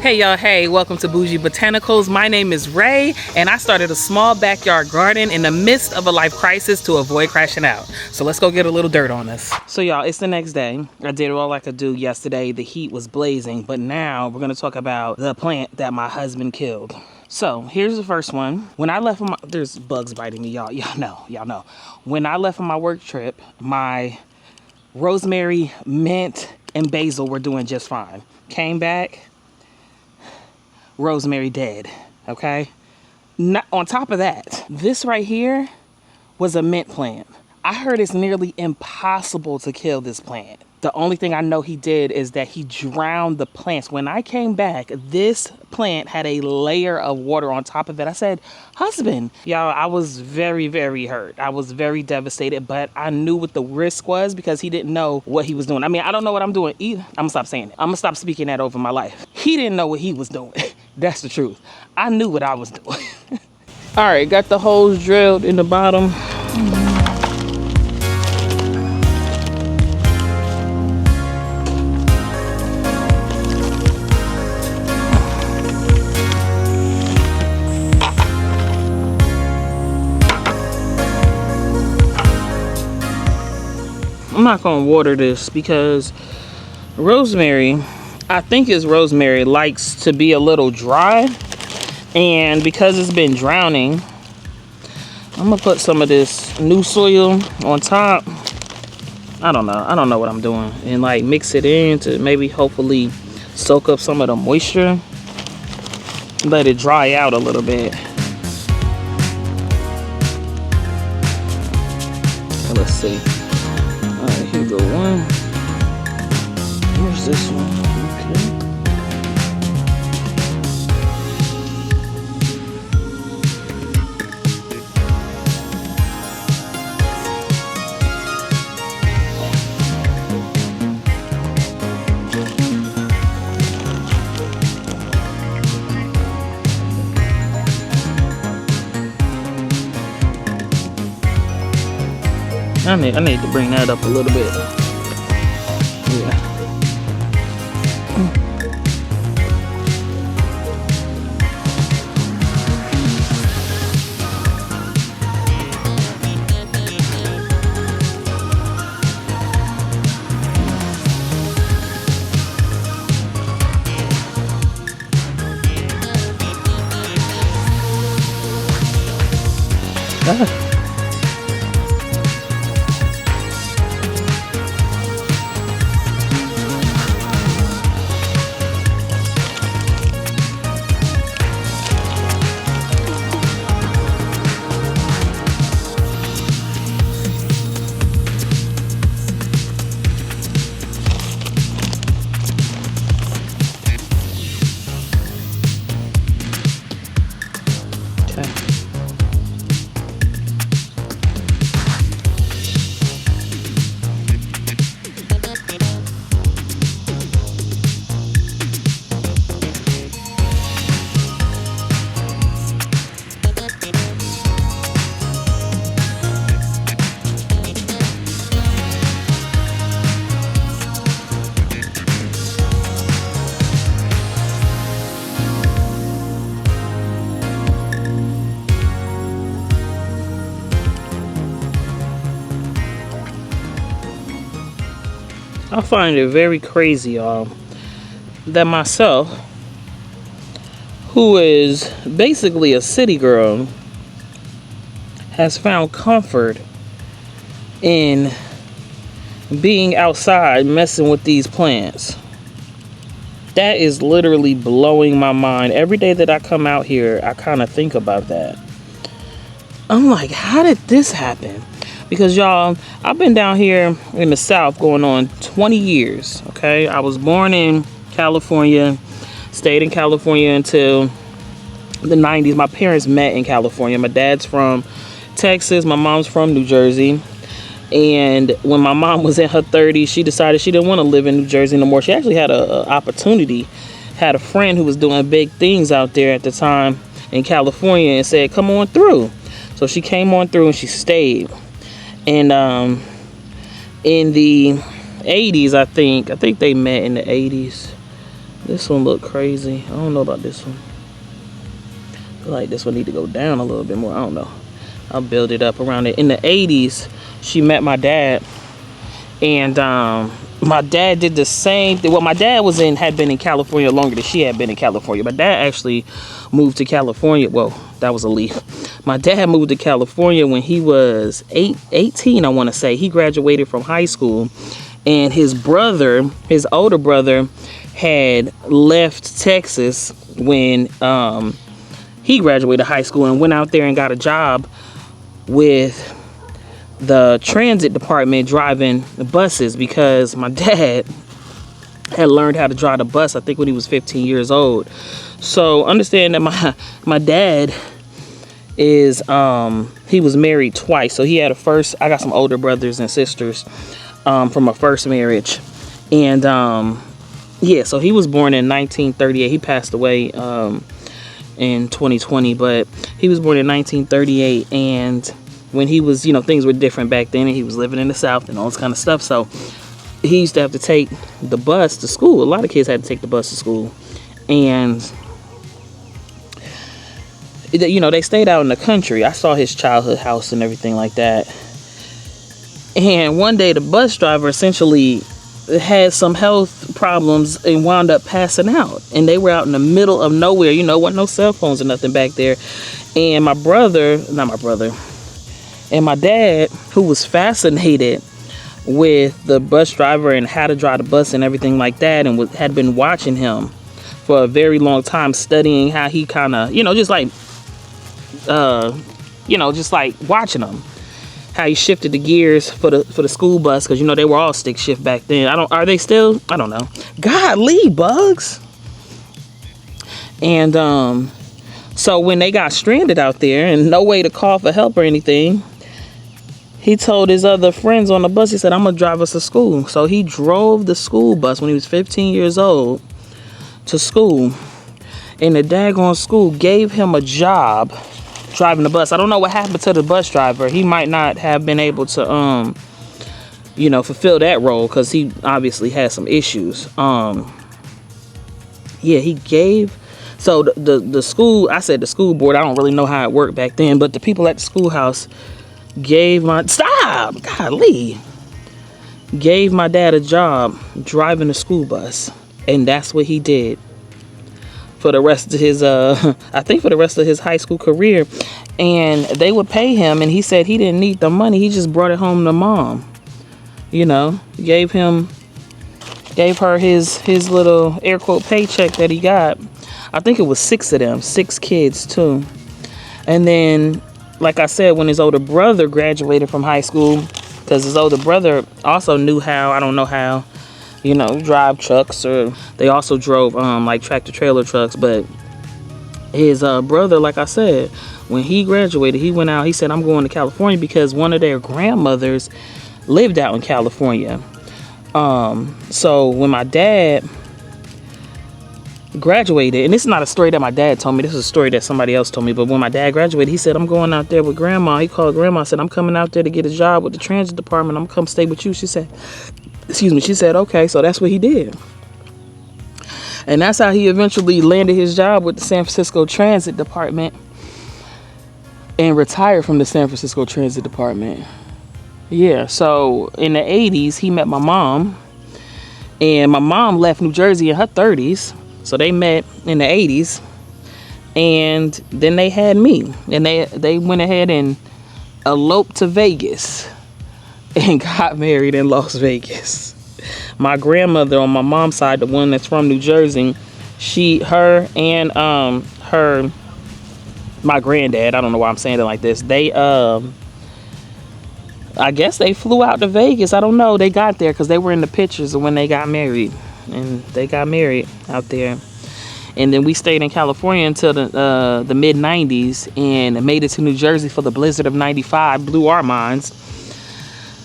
Hey y'all, hey, welcome to Bougie Botanicals. My name is Ray, and I started a small backyard garden in the midst of a life crisis to avoid crashing out. So let's go get a little dirt on us. So y'all, it's the next day. I did all I could do yesterday. The heat was blazing, but now we're gonna talk about the plant that my husband killed. So here's the first one. When I left from there's bugs biting me, y'all. Y'all know. When I left on my work trip, my rosemary, mint, and basil were doing just fine. Came back, rosemary dead, okay? Not, on top of that, this right here was a mint plant. I heard it's nearly impossible to kill this plant. The only thing I know he did is that he drowned the plants. When I came back, this plant had a layer of water on top of it. I said, husband, y'all, I was very, very hurt. I was very devastated, but I knew what the risk was because he didn't know what he was doing. I mean, I don't know what I'm doing either. I'm gonna stop saying it. I'm gonna stop speaking that over my life. He didn't know what he was doing. That's the truth. I knew what I was doing. All right, got the holes drilled in the bottom. I'm not gonna water this because rosemary, I think it's rosemary, likes to be a little dry, and because it's been drowning, I'm gonna put some of this new soil on top. I don't know what I'm doing, and like mix it in to maybe hopefully soak up some of the moisture, let it dry out a little bit. Let's see. All right, here we go. One. Where's this one? Okay. I need to bring that up a little bit. Yeah. Ah. I find it very crazy, y'all, that myself, who is basically a city girl, has found comfort in being outside messing with these plants. That is literally blowing my mind. Every day that I come out here, I kind of think about that. I'm like, how did this happen? Because y'all, I've been down here in the South going on 20 years, okay? I was born in California, stayed in California until the 90s. My parents met in California. My dad's from Texas, my mom's from New Jersey. And when my mom was in her 30s, she decided she didn't want to live in New Jersey no more. She actually had an opportunity, had a friend who was doing big things out there at the time in California and said, come on through. So she came on through and she stayed. And in the 80s, I think they met in the 80s. This one look crazy. I don't know about this one. I feel like this one need to go down a little bit more. I don't know. I'll build it up around it. In the 80s, she met my dad. And my dad did the same thing. Well, my dad had been in California longer than she had been in California. My dad actually moved to California. Well, that was a leap. My dad moved to California when he was 18, I want to say. He graduated from high school. And his older brother, had left Texas when he graduated high school and went out there and got a job with the transit department driving the buses, because my dad had learned how to drive the bus, I think, when he was 15 years old. So understand that my dad is he was married twice. So he had I got some older brothers and sisters from a first marriage. And yeah, so he was born in 1938. He passed away in 2020, but he was born in 1938. And when he was, things were different back then, and he was living in the South and all this kind of stuff. So he used to have to take the bus to school. A lot of kids had to take the bus to school. And, they stayed out in the country. I saw his childhood house and everything like that. And one day the bus driver essentially had some health problems and wound up passing out. And they were out in the middle of nowhere. Wasn't no cell phones or nothing back there. And and my dad, who was fascinated with the bus driver and how to drive the bus and everything like that, and had been watching him for a very long time, studying how he kind of, just like watching him, how he shifted the gears for the school bus, because they were all stick shift back then. Are they still? I don't know. Golly, bugs. And so when they got stranded out there and no way to call for help or anything, he told his other friends on the bus, he said, I'm gonna drive us to school. So he drove the school bus when he was 15 years old to school, and the daggone school gave him a job driving the bus. I don't know what happened to the bus driver. He might not have been able to fulfill that role, because he obviously had some issues. He gave, so the school, I said the school board, I don't really know how it worked back then, but the people at the schoolhouse gave my dad a job driving the school bus. And that's what he did for the rest of his high school career. And they would pay him, and he said he didn't need the money, he just brought it home to mom. Gave her his little air quote paycheck that he got. I think it was 6 of them, 6 kids too. And then, like I said, when his older brother graduated from high school, because his older brother also knew how, I don't know how, drive trucks, or they also drove like tractor trailer trucks. But his brother, like I said, when he graduated, he went out, he said, I'm going to California, because one of their grandmothers lived out in California. So when my dad graduated, and this is not a story that my dad told me, this is a story that somebody else told me, but when my dad graduated, he said, I'm going out there with grandma. He called grandma, said, I'm coming out there to get a job with the transit department, I'm gonna come stay with you. She said, okay. So that's what he did, and that's how he eventually landed his job with the San Francisco Transit Department and retired from the San Francisco Transit Department. Yeah, so in the 80s, he met my mom, and my mom left New Jersey in her 30s. So they met in the 80s, and then they had me, and they went ahead and eloped to Vegas and got married in Las Vegas. My grandmother on my mom's side, the one that's from New Jersey, my granddad, I don't know why I'm saying it like this, they I guess they flew out to Vegas. I don't know. They got there because they were in the pictures of when they got married. And they got married out there. And then we stayed in California until the mid 90s, and made it to New Jersey for the blizzard of 95. Blew our minds,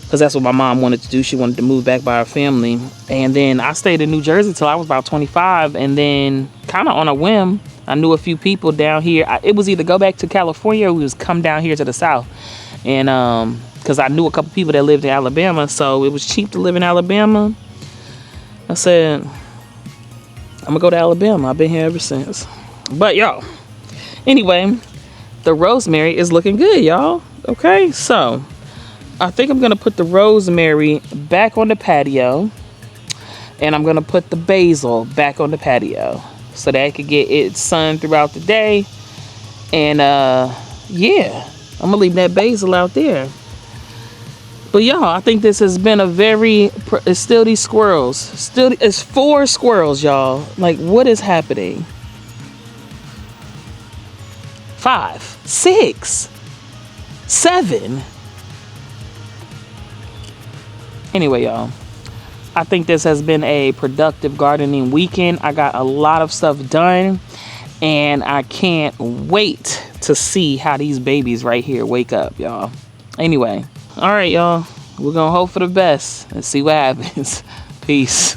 because that's what my mom wanted to do. She wanted to move back by her family. And then I stayed in New Jersey till I was about 25. And then kind of on a whim, I knew a few people down here. It was either go back to California or we was come down here to the South. And because I knew a couple people that lived in Alabama, so it was cheap to live in Alabama. I said, I'm gonna go to Alabama. I've been here ever since. But y'all, anyway, the rosemary is looking good, y'all. Okay, so I think I'm gonna put the rosemary back on the patio, and I'm gonna put the basil back on the patio so that it could get its sun throughout the day. And yeah, I'm gonna leave that basil out there. But y'all, I think this has been a very, it's still these squirrels. Still, it's 4 squirrels, y'all. Like, what is happening? 5, 6, 7. Anyway, y'all, I think this has been a productive gardening weekend. I got a lot of stuff done, and I can't wait to see how these babies right here wake up, y'all. Anyway, all right, y'all, we're gonna hope for the best and see what happens. Peace.